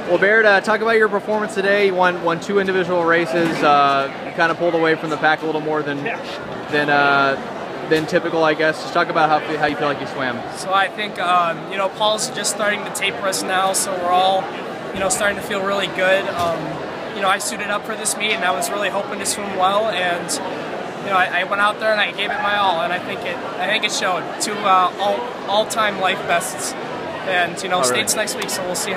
Well, Baird, talk about your performance today. You won 2 individual races. You kind of pulled away from the pack a little more than typical, I guess. Just talk about how you feel like you swam. So I think Paul's just starting to taper us now, so we're all starting to feel really good. I suited up for this meet, and I was really hoping to swim well, and I went out there and I gave it my all, and I think it showed. 2 all-time life bests, and state's next week, so we'll see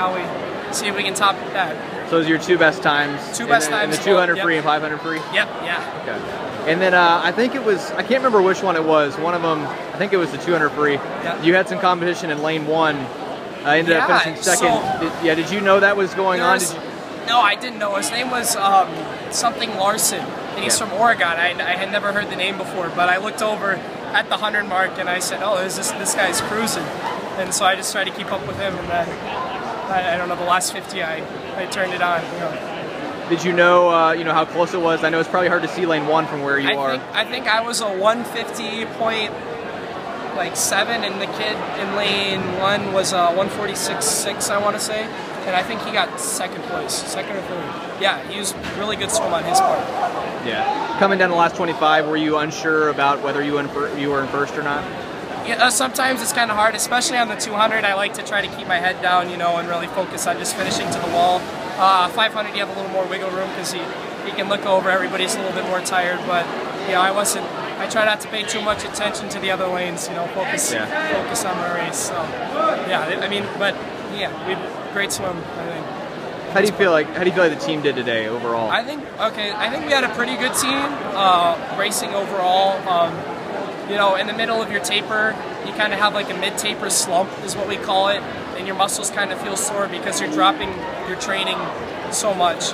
if we can top that. So those are your 2 best times? 2 best times. In the 200 free and 500 free? Yep, yeah. Okay. And then I think it was, I can't remember which one it was. One of them, I think it was the 200 free. Yep. You had some competition in lane 1. Ended up finishing second. Did you know that was going on? No, I didn't know. His name was something Larson, and he's from Oregon. I had never heard the name before, but I looked over at the 100 mark and I said, oh, this guy's cruising. And so I just tried to keep up with him, and then, I don't know, the last 50 I turned it on. Did you know how close it was? I know it's probably hard to see lane 1 from where you are. I think I was a 150.7, and the kid in lane 1 was 146.6, I want to say. And I think he got second or third. Yeah, he was really good swim on his part. Yeah. Coming down the last 25, were you unsure about whether you were in first or not? Yeah, sometimes it's kind of hard, especially on the 200. I like to try to keep my head down, and really focus on just finishing to the wall. 500, you have a little more wiggle room because you can look over. Everybody's a little bit more tired, but I try not to pay too much attention to the other lanes. Focus on my race. So we great swim, I think. How do you feel like the team did today overall? I think we had a pretty good team racing overall. In the middle of your taper, you kind of have like a mid-taper slump is what we call it, and your muscles kind of feel sore because you're dropping your training so much.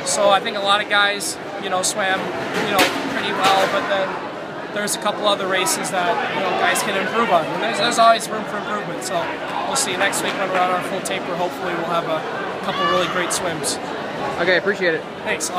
So I think a lot of guys, swam, pretty well, but then there's a couple other races that guys can improve on, and there's always room for improvement. So we'll see next week when we're on our full taper. Hopefully we'll have a couple really great swims. Okay, appreciate it. Thanks.